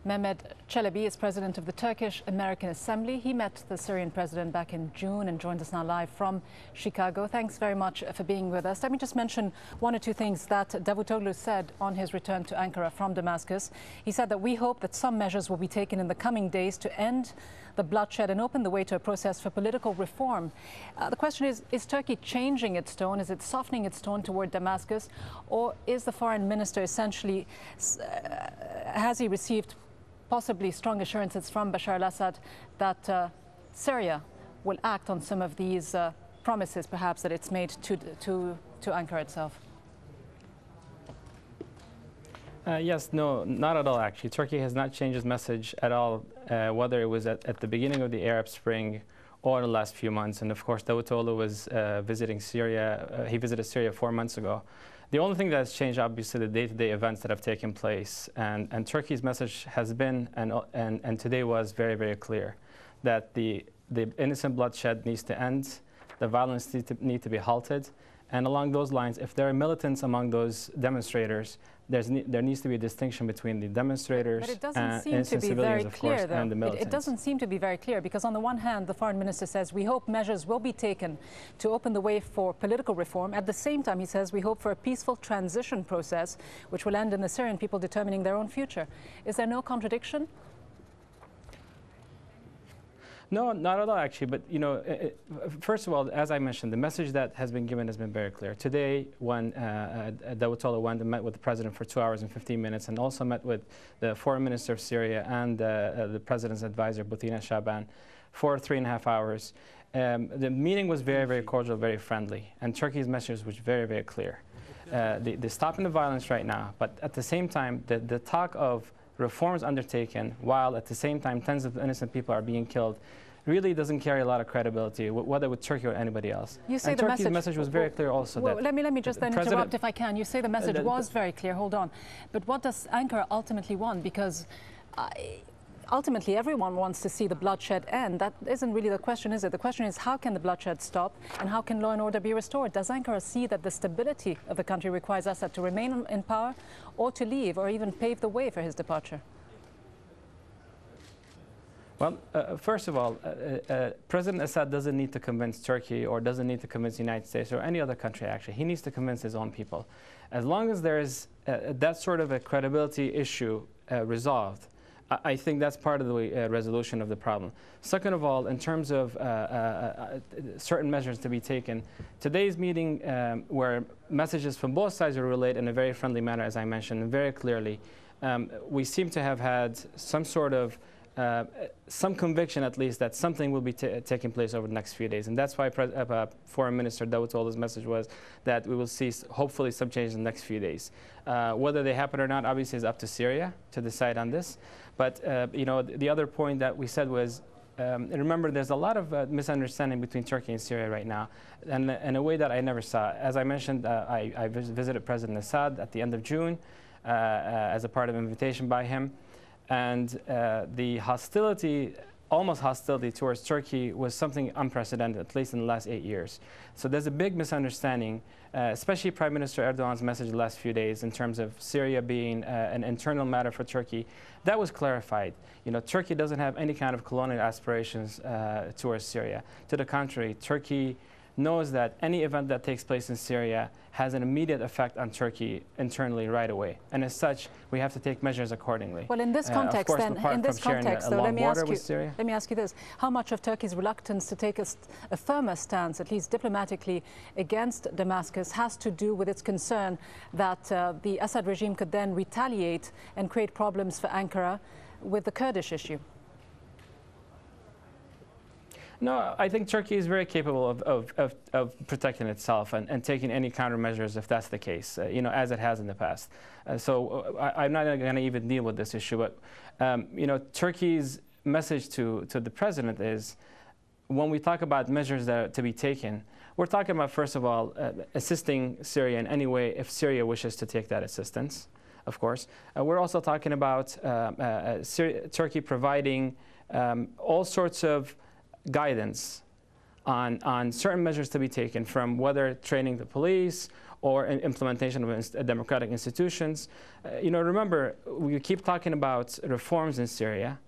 Mehmet Celebi is president of the Turkish American Assembly. He met the Syrian president back in June and joins us now live from Chicago. Thanks very much for being with us. Let me just mention one or two things that Davutoglu said on his return to Ankara from Damascus. He said that we hope that some measures will be taken in the coming days to end the bloodshed and open the way to a process for political reform. The question is Turkey changing its tone? Is it softening its tone toward Damascus? Or is the foreign minister essentially, has he received possibly strong assurances from Bashar al-Assad that Syria will act on some of these promises, perhaps, that it's made to Ankara itself? Yes, no, not at all, actually. Turkey has not changed its message at all, whether it was at the beginning of the Arab Spring or the last few months. And of course, Davutoglu was visiting Syria. He visited Syria 4 months ago. The only thing that has changed, obviously, the day-to-day events that have taken place. And Turkey's message has been, and today was very, very clear, that the innocent bloodshed needs to end, the violence needs to be halted. And along those lines, if there are militants among those demonstrators, there needs to be a distinction between the demonstrators and innocent civilians, of course, and the militants. It doesn't seem to be very clear, because on the one hand, the foreign minister says, we hope measures will be taken to open the way for political reform. At the same time, he says, we hope for a peaceful transition process, which will end in the Syrian people determining their own future. Is there no contradiction? No, not at all, actually. But, you know, first of all, as I mentioned, the message that has been given has been very clear. Today, when Davutoglu went and met with the president for 2 hours and 15 minutes, and also met with the foreign minister of Syria and the president's advisor, Butina Shaban, for 3.5 hours, the meeting was very, very cordial, very friendly. And Turkey's message was very, very clear. They're stopping the violence right now, but at the same time, the talk of reforms undertaken, while at the same time tens of innocent people are being killed, really doesn't carry a lot of credibility, whether with Turkey or anybody else. You say and the Turkey's message was very clear also. Well, that let me just then interrupt if I can. You say the message was very clear, hold on. But what does Ankara ultimately want? Because ultimately everyone wants to see the bloodshed end. That isn't really the question, is it? The question is, how can the bloodshed stop and how can law and order be restored? Does Ankara see that the stability of the country requires Assad to remain in power or to leave or even pave the way for his departure? Well, first of all, President Assad doesn't need to convince Turkey or doesn't need to convince the United States or any other country, actually. He needs to convince his own people. As long as there is that sort of a credibility issue resolved, I think that's part of the resolution of the problem. Second of all, in terms of certain measures to be taken, today's meeting, where messages from both sides are relayed in a very friendly manner, as I mentioned, very clearly, we seem to have had some sort of some conviction, at least, that something will be taking place over the next few days. And that's why Foreign Minister Davutoglu's message was that we will see, hopefully, some change in the next few days. Whether they happen or not, obviously, is up to Syria to decide on this. But, you know, the other point that we said was, remember, there's a lot of misunderstanding between Turkey and Syria right now, and in a way that I never saw. As I mentioned, I visited President Assad at the end of June as a part of an invitation by him. And the hostility, almost hostility towards Turkey was something unprecedented, at least in the last 8 years. So there's a big misunderstanding, especially Prime Minister Erdogan's message the last few days in terms of Syria being an internal matter for Turkey. That was clarified. You know, Turkey doesn't have any kind of colonial aspirations towards Syria. To the contrary, Turkey knows that any event that takes place in Syria has an immediate effect on Turkey internally right away. And as such, we have to take measures accordingly. Well, in this context, let me ask you this. How much of Turkey's reluctance to take a firmer stance, at least diplomatically, against Damascus has to do with its concern that the Assad regime could then retaliate and create problems for Ankara with the Kurdish issue? No, I think Turkey is very capable of protecting itself and taking any countermeasures if that's the case, you know, as it has in the past. So I'm not going to even deal with this issue. But, you know, Turkey's message to the president is, when we talk about measures that are to be taken, we're talking about, first of all, assisting Syria in any way if Syria wishes to take that assistance, of course. We're also talking about Turkey providing all sorts of guidance on certain measures to be taken, from whether training the police or implementation of democratic institutions. Remember, we keep talking about reforms in Syria,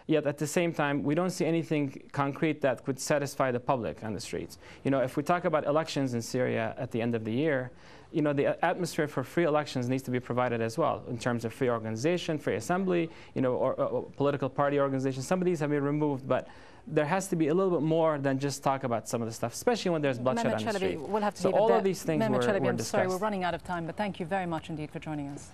yet at the same time, we don't see anything concrete that could satisfy the public on the streets. If we talk about elections in Syria at the end of the year, the atmosphere for free elections needs to be provided as well in terms of free organization, free assembly, or political party organization. Some of these have been removed, but there has to be a little bit more than just talk about some of the stuff, especially when there's bloodshed on the street. We'll have to so all of these things Mehmet Celebi, were I'm sorry, discussed. we're running out of time, but thank you very much indeed for joining us.